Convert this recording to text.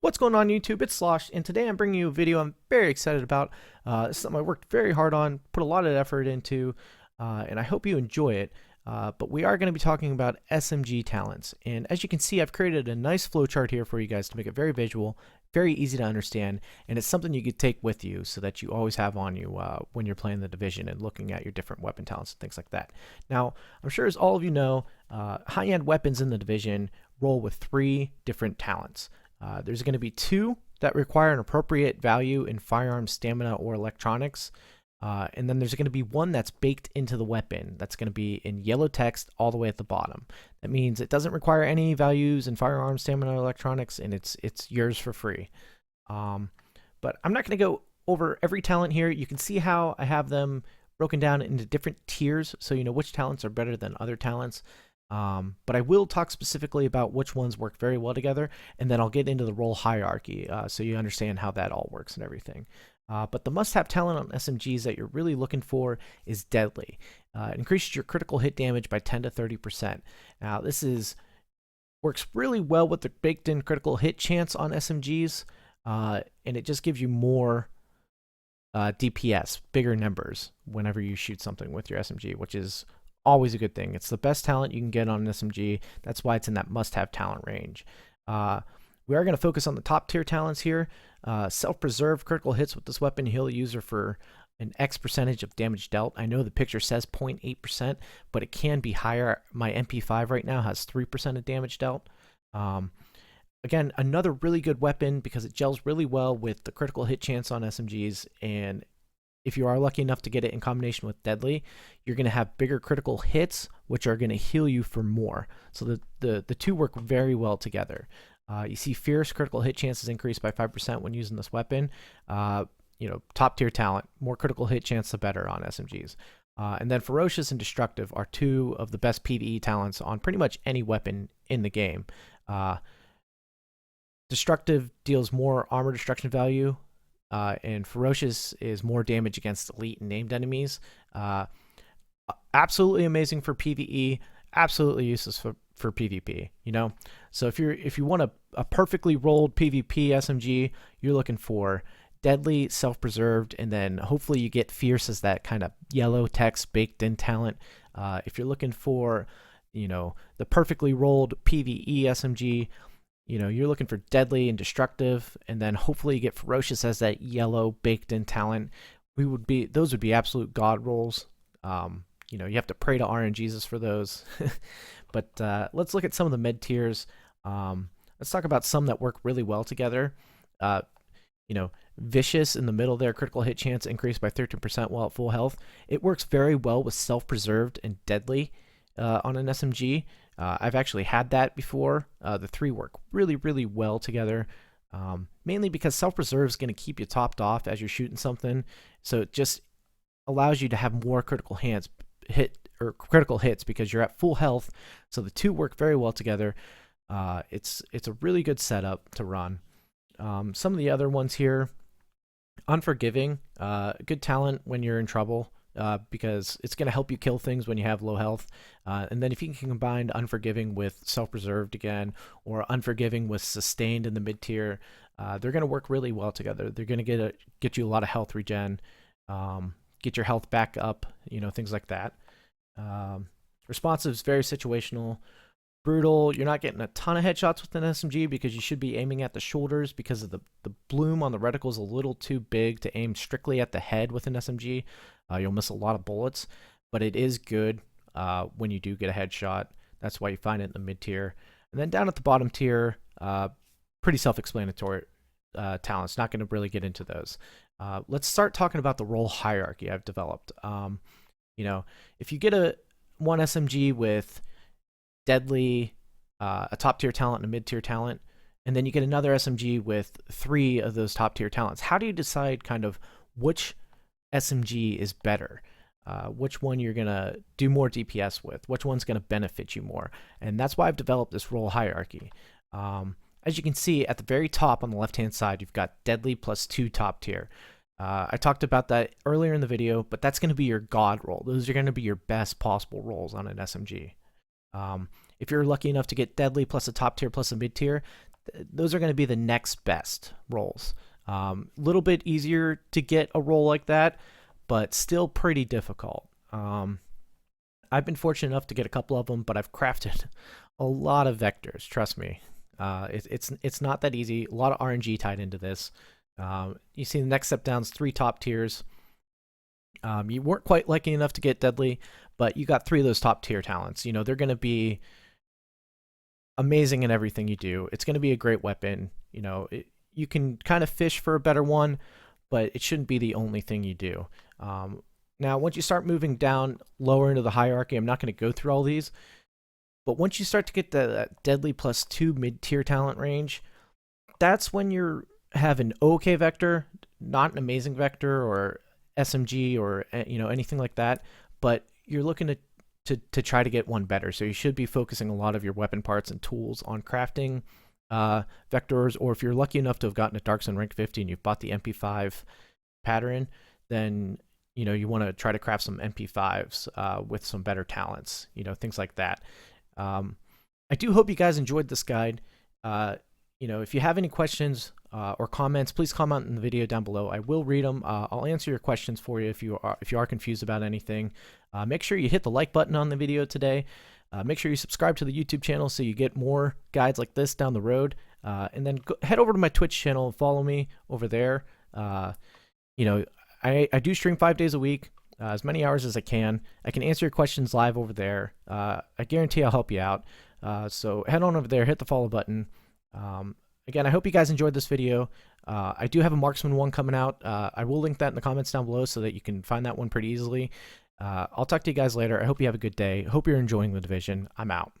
What's going on YouTube? It's Slosh, and today I'm bringing you a video I'm very excited about. It's something I worked very hard on, put a lot of effort into, and I hope you enjoy it. But we are going to be talking about SMG talents. And as you can see, I've created a nice flowchart here for you guys to make it very visual, very easy to understand, and it's something you could take with you so that you always have on you when you're playing the Division and looking at your different weapon talents and things like that. Now, I'm sure as all of you know, high-end weapons in the Division roll with 3 different talents. There's going to be 2 that require an appropriate value in firearm stamina or electronics. And then there's going to be 1 that's baked into the weapon. That's going to be in yellow text all the way at the bottom. That means it doesn't require any values in firearm stamina or electronics, and it's yours for free. But I'm not going to go over every talent here. You can see how I have them broken down into different tiers, so you know which talents are better than other talents. But I will talk specifically about which ones work very well together, and then I'll get into the role hierarchy so you understand how that all works and everything. But the must-have talent on SMGs that you're really looking for is Deadly. It increases your critical hit damage by 10 to 30%. Now, this works really well with the baked-in critical hit chance on SMGs, and it just gives you more DPS, bigger numbers, whenever you shoot something with your SMG, which is always a good thing. It's the best talent you can get on an SMG. That's why it's in that must-have talent range. We are going to focus on the top tier talents here. Self-preserve critical hits with this weapon heal the user for an X percentage of damage dealt. I know the picture says 0.8%, but it can be higher. My MP5 right now has 3% of damage dealt. Again, another really good weapon because it gels really well with the critical hit chance on SMGs, and if you are lucky enough to get it in combination with Deadly, you're going to have bigger critical hits, which are going to heal you for more. So the 2 work very well together. You see Fierce critical hit chances increased by 5% when using this weapon. Top tier talent, more critical hit chance the better on SMGs. And then Ferocious and Destructive are 2 of the best PvE talents on pretty much any weapon in the game. Destructive deals more armor destruction value, and Ferocious is more damage against elite and named enemies. Absolutely amazing for PvE, absolutely useless for PvP, you know? So if you want a perfectly rolled PvP SMG, you're looking for Deadly, self-preserved, and then hopefully you get Fierce as that kind of yellow text baked in talent. If you're looking for, the perfectly rolled PvE SMG, you're looking for Deadly and Destructive, and then hopefully you get Ferocious as that yellow baked in talent. Those would be absolute god rolls. You have to pray to RNGesus for those. But let's look at some of the mid tiers. Let's talk about some that work really well together. Vicious in the middle there, critical hit chance increased by 13% while at full health. It works very well with self-preserved and Deadly on an SMG. I've actually had that before. The 3 work really, really well together, mainly because self-preserve is going to keep you topped off as you're shooting something, so it just allows you to have more critical hits because you're at full health. So the 2 work very well together. It's a really good setup to run. Some of the other ones here, Unforgiving, good talent when you're in trouble. Because it's going to help you kill things when you have low health. And then if you can combine Unforgiving with Self-Preserved again, or Unforgiving with Sustained in the mid-tier, they're going to work really well together. They're going to get you a lot of health regen, get your health back up, things like that. Responsive is very situational. Brutal, you're not getting a ton of headshots with an SMG because you should be aiming at the shoulders because of the bloom on the reticle is a little too big to aim strictly at the head with an SMG. You'll miss a lot of bullets, but it is good when you do get a headshot. That's why you find it in the mid-tier. And then down at the bottom tier, pretty self-explanatory talents. Not going to really get into those. Let's start talking about the role hierarchy I've developed. If you get one SMG with Deadly, a top-tier talent, and a mid-tier talent, and then you get another SMG with 3 of those top-tier talents, how do you decide kind of which SMG is better? Which one you're going to do more DPS with? Which one's going to benefit you more? And that's why I've developed this role hierarchy. As you can see, at the very top on the left-hand side, you've got Deadly plus 2 top tier. I talked about that earlier in the video, but that's going to be your god roll. Those are going to be your best possible rolls on an SMG. If you're lucky enough to get Deadly plus a top tier plus a mid tier, those are going to be the next best rolls. Little bit easier to get a roll like that, but still pretty difficult. I've been fortunate enough to get a couple of them, but I've crafted a lot of vectors. Trust me, it's not that easy. A lot of RNG tied into this. You see the next step down is 3 top tiers. You weren't quite lucky enough to get deadly, but you got 3 of those top tier talents. You know, they're going to be amazing in everything you do. It's going to be a great weapon. You know, you can kind of fish for a better one, but it shouldn't be the only thing you do. Now, once you start moving down lower into the hierarchy, I'm not going to go through all these, but once you start to get the deadly +2 mid-tier talent range, that's when you have an okay vector, not an amazing vector or SMG or anything like that, but you're looking to try to get one better. So you should be focusing a lot of your weapon parts and tools on crafting vectors, or if you're lucky enough to have gotten a Dark Zone rank 50 and you've bought the MP5 pattern, then you want to try to craft some MP5s with some better talents, things like that. I do hope you guys enjoyed this guide. If you have any questions or comments, please comment in the video down below. I will read them. I'll answer your questions for you if you are confused about anything. Make sure you hit the like button on the video today. Make sure you subscribe to the YouTube channel so you get more guides like this down the road. And then head over to my Twitch channel and follow me over there. I do stream 5 days a week, as many hours as I can. I can answer your questions live over there. I guarantee I'll help you out. So head on over there, hit the follow button. Again, I hope you guys enjoyed this video. I do have a Marksman one coming out. I will link that in the comments down below so that you can find that one pretty easily. I'll talk to you guys later. I hope you have a good day. Hope you're enjoying the Division. I'm out.